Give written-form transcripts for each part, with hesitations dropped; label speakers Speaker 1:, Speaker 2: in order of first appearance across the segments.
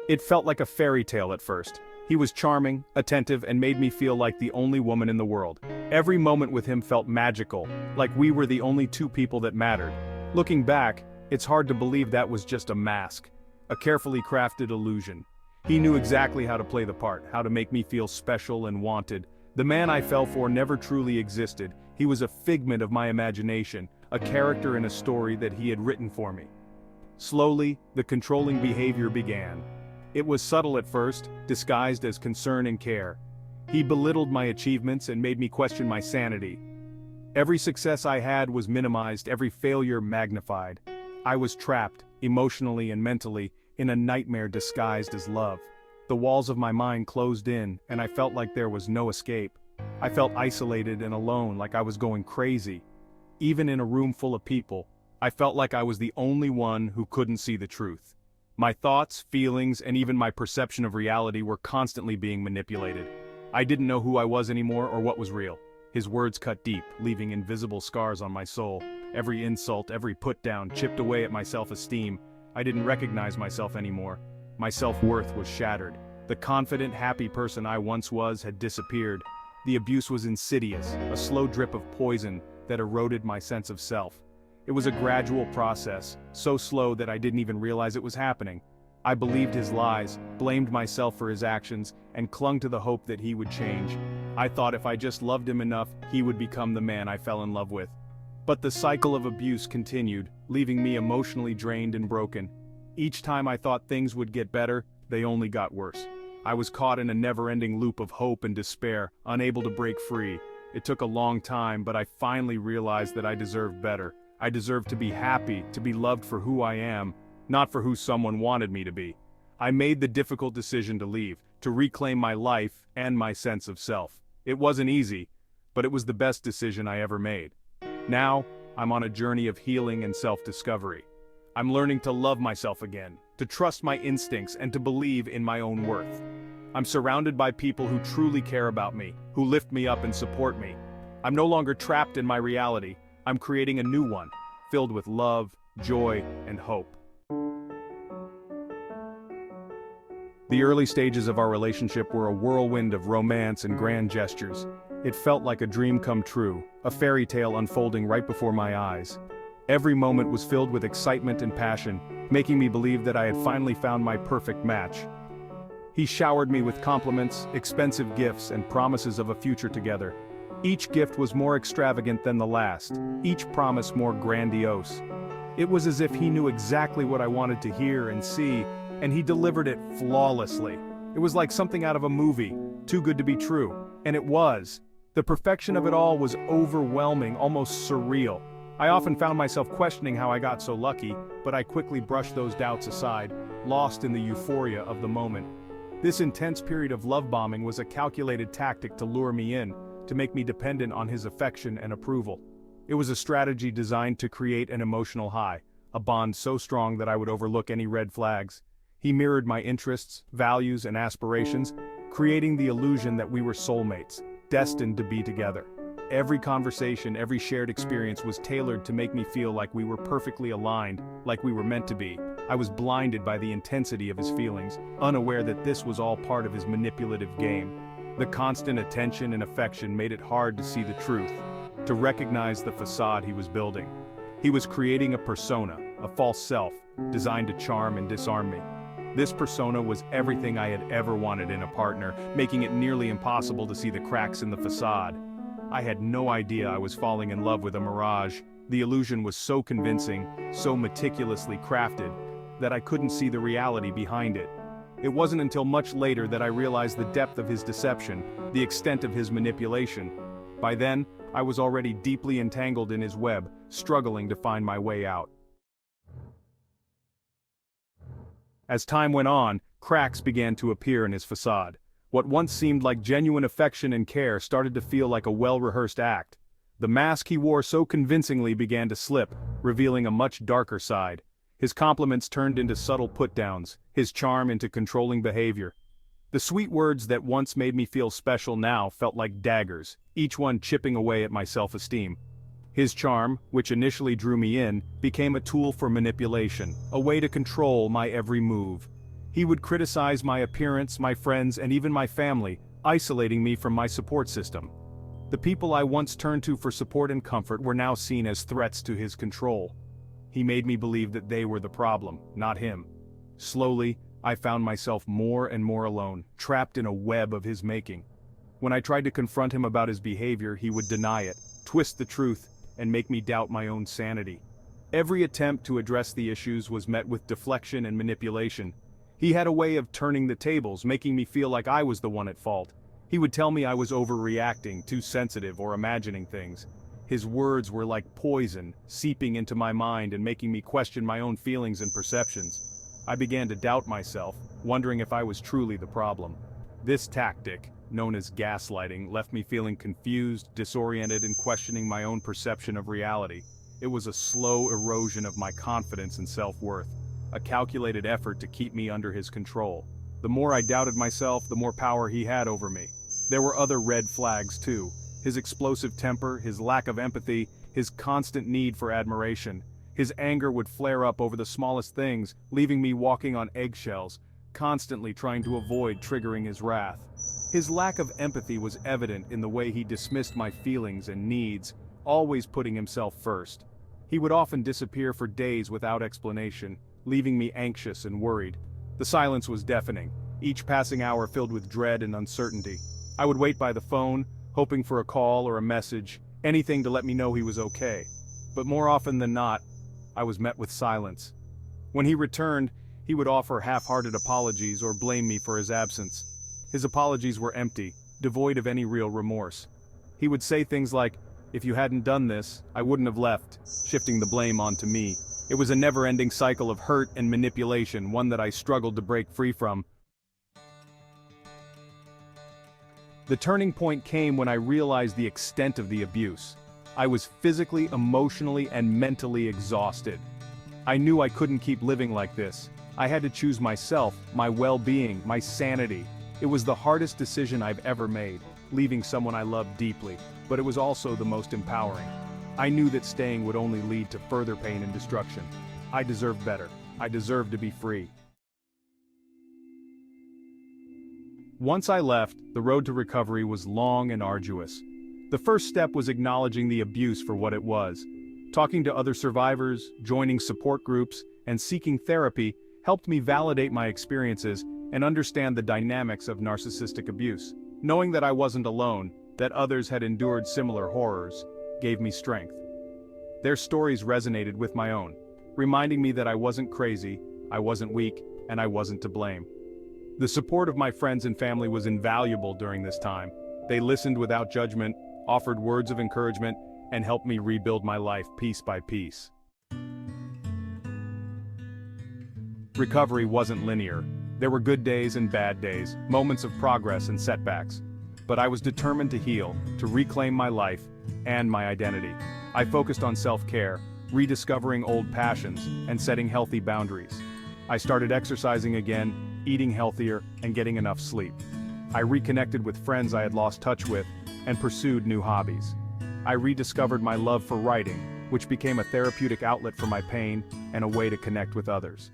Speaker 1: It felt like a fairy tale at first. He was charming, attentive, and made me feel like the only woman in the world. Every moment with him felt magical, like we were the only two people that mattered. Looking back, it's hard to believe that was just a mask, a carefully crafted illusion. He knew exactly how to play the part, how to make me feel special and wanted. The man I fell for never truly existed. He was a figment of my imagination, a character in a story that he had written for me. Slowly, the controlling behavior began. It was subtle at first, disguised as concern and care. He belittled my achievements and made me question my sanity. Every success I had was minimized, every failure magnified. I was trapped, emotionally and mentally, in a nightmare disguised as love. The walls of my mind closed in, and I felt like there was no escape. I felt isolated and alone, like I was going crazy. Even in a room full of people, I felt like I was the only one who couldn't see the truth. My thoughts, feelings, and even my perception of reality were constantly being manipulated. I didn't know who I was anymore or what was real. His words cut deep, leaving invisible scars on my soul. Every insult, every put-down chipped away at my self-esteem. I didn't recognize myself anymore. My self-worth was shattered. The confident, happy person I once was had disappeared. The abuse was insidious, a slow drip of poison that eroded my sense of self. It was a gradual process, so slow that I didn't even realize it was happening. I believed his lies, blamed myself for his actions, and clung to the hope that he would change. I thought if I just loved him enough, he would become the man I fell in love with. But the cycle of abuse continued, leaving me emotionally drained and broken. Each time I thought things would get better, they only got worse. I was caught in a never-ending loop of hope and despair, unable to break free. It took a long time, but I finally realized that I deserved better. I deserved to be happy, to be loved for who I am, not for who someone wanted me to be. I made the difficult decision to leave, to reclaim my life and my sense of self. It wasn't easy, but it was the best decision I ever made. Now, I'm on a journey of healing and self-discovery. I'm learning to love myself again, to trust my instincts and to believe in my own worth. I'm surrounded by people who truly care about me, who lift me up and support me. I'm no longer trapped in my reality. I'm creating a new one, filled with love, joy, and hope. The early stages of our relationship were a whirlwind of romance and grand gestures. It felt like a dream come true, a fairy tale unfolding right before my eyes. Every moment was filled with excitement and passion, making me believe that I had finally found my perfect match. He showered me with compliments, expensive gifts, and promises of a future together. Each gift was more extravagant than the last, each promise more grandiose. It was as if he knew exactly what I wanted to hear and see, and he delivered it flawlessly. It was like something out of a movie, too good to be true. And it was. The perfection of it all was overwhelming, almost surreal. I often found myself questioning how I got so lucky, but I quickly brushed those doubts aside, lost in the euphoria of the moment. This intense period of love bombing was a calculated tactic to lure me in, to make me dependent on his affection and approval. It was a strategy designed to create an emotional high, a bond so strong that I would overlook any red flags. He mirrored my interests, values, and aspirations, creating the illusion that we were soulmates, destined to be together. Every conversation, every shared experience was tailored to make me feel like we were perfectly aligned, like we were meant to be. I was blinded by the intensity of his feelings, unaware that this was all part of his manipulative game. The constant attention and affection made it hard to see the truth, to recognize the facade he was building. He was creating a persona, a false self, designed to charm and disarm me. This persona was everything I had ever wanted in a partner, making it nearly impossible to see the cracks in the facade. I had no idea I was falling in love with a mirage. The illusion was so convincing, so meticulously crafted, that I couldn't see the reality behind it. It wasn't until much later that I realized the depth of his deception, the extent of his manipulation. By then, I was already deeply entangled in his web, struggling to find my way out. As time went on, cracks began to appear in his facade. What once seemed like genuine affection and care started to feel like a well-rehearsed act. The mask he wore so convincingly began to slip, revealing a much darker side. His compliments turned into subtle put-downs, his charm into controlling behavior. The sweet words that once made me feel special now felt like daggers, each one chipping away at my self-esteem. His charm, which initially drew me in, became a tool for manipulation, a way to control my every move. He would criticize my appearance, my friends, and even my family, isolating me from my support system. The people I once turned to for support and comfort were now seen as threats to his control. He made me believe that they were the problem, not him. Slowly, I found myself more and more alone, trapped in a web of his making. When I tried to confront him about his behavior, he would deny it, twist the truth, and make me doubt my own sanity. Every attempt to address the issues was met with deflection and manipulation. He had a way of turning the tables, making me feel like I was the one at fault. He would tell me I was overreacting, too sensitive, or imagining things. His words were like poison, seeping into my mind and making me question my own feelings and perceptions. I began to doubt myself, wondering if I was truly the problem. This tactic, known as gaslighting, left me feeling confused, disoriented, and questioning my own perception of reality. It was a slow erosion of my confidence and self-worth, a calculated effort to keep me under his control. The more I doubted myself, the more power he had over me. There were other red flags too. His explosive temper, his lack of empathy, his constant need for admiration. His anger would flare up over the smallest things, leaving me walking on eggshells, constantly trying to avoid triggering his wrath. His lack of empathy was evident in the way he dismissed my feelings and needs, always putting himself first. He would often disappear for days without explanation, leaving me anxious and worried. The silence was deafening, each passing hour filled with dread and uncertainty. I would wait by the phone, hoping for a call or a message, anything to let me know he was okay. But more often than not, I was met with silence. When he returned, he would offer half-hearted apologies or blame me for his absence. His apologies were empty, devoid of any real remorse. He would say things like, "If you hadn't done this, I wouldn't have left," shifting the blame onto me. It was a never-ending cycle of hurt and manipulation, one that I struggled to break free from. The turning point came when I realized the extent of the abuse. I was physically, emotionally, and mentally exhausted. I knew I couldn't keep living like this. I had to choose myself, my well-being, my sanity. It was the hardest decision I've ever made, leaving someone I loved deeply, but it was also the most empowering. I knew that staying would only lead to further pain and destruction. I deserved better. I deserved to be free. Once I left, the road to recovery was long and arduous. The first step was acknowledging the abuse for what it was. Talking to other survivors, joining support groups, and seeking therapy helped me validate my experiences and understand the dynamics of narcissistic abuse. Knowing that I wasn't alone, that others had endured similar horrors, gave me strength. Their stories resonated with my own, reminding me that I wasn't crazy, I wasn't weak, and I wasn't to blame. The support of my friends and family was invaluable during this time. They listened without judgment, offered words of encouragement, and helped me rebuild my life piece by piece. Recovery wasn't linear. There were good days and bad days, moments of progress and setbacks. But I was determined to heal, to reclaim my life and my identity. I focused on self-care, rediscovering old passions, and setting healthy boundaries. I started exercising again, eating healthier, and getting enough sleep. I reconnected with friends I had lost touch with, and pursued new hobbies. I rediscovered my love for writing, which became a therapeutic outlet for my pain and a way to connect with others.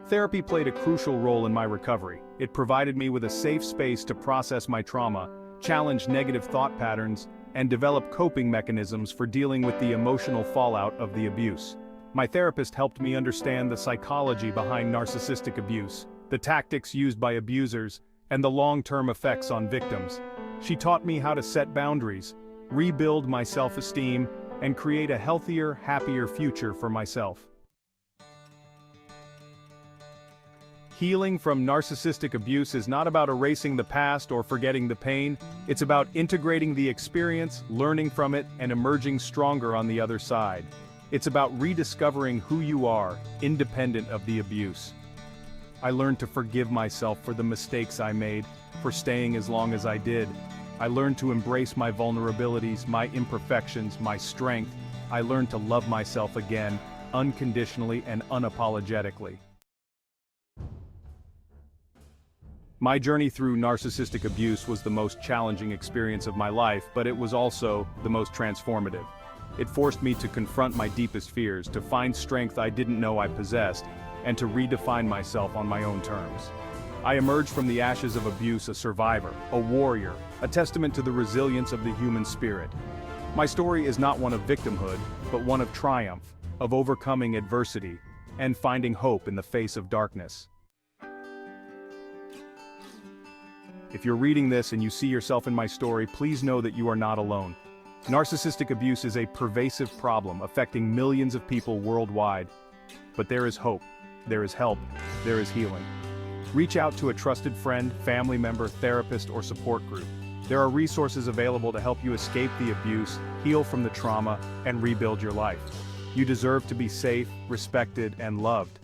Speaker 1: Therapy played a crucial role in my recovery. It provided me with a safe space to process my trauma, challenge negative thought patterns, and develop coping mechanisms for dealing with the emotional fallout of the abuse. My therapist helped me understand the psychology behind narcissistic abuse, the tactics used by abusers, and the long-term effects on victims. She taught me how to set boundaries, rebuild my self-esteem, and create a healthier, happier future for myself. Healing from narcissistic abuse is not about erasing the past or forgetting the pain. It's about integrating the experience, learning from it, and emerging stronger on the other side. It's about rediscovering who you are, independent of the abuse. I learned to forgive myself for the mistakes I made, for staying as long as I did. I learned to embrace my vulnerabilities, my imperfections, my strength. I learned to love myself again, unconditionally and unapologetically. My journey through narcissistic abuse was the most challenging experience of my life, but it was also the most transformative. It forced me to confront my deepest fears, to find strength I didn't know I possessed, and to redefine myself on my own terms. I emerged from the ashes of abuse a survivor, a warrior, a testament to the resilience of the human spirit. My story is not one of victimhood, but one of triumph, of overcoming adversity, and finding hope in the face of darkness. If you're reading this and you see yourself in my story, please know that you are not alone. Narcissistic abuse is a pervasive problem affecting millions of people worldwide. But there is hope, there is help, there is healing. Reach out to a trusted friend, family member, therapist, or support group. There are resources available to help you escape the abuse, heal from the trauma, and rebuild your life. You deserve to be safe, respected, and loved.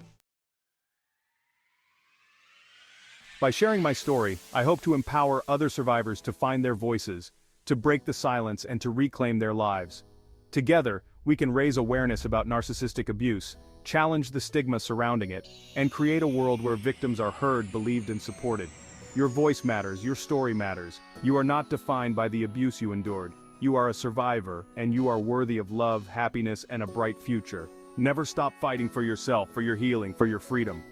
Speaker 1: By sharing my story, I hope to empower other survivors to find their voices, to break the silence, and to reclaim their lives. Together, we can raise awareness about narcissistic abuse, challenge the stigma surrounding it, and create a world where victims are heard, believed, and supported. Your voice matters, your story matters. You are not defined by the abuse you endured. You are a survivor, and you are worthy of love, happiness, and a bright future. Never stop fighting for yourself, for your healing, for your freedom.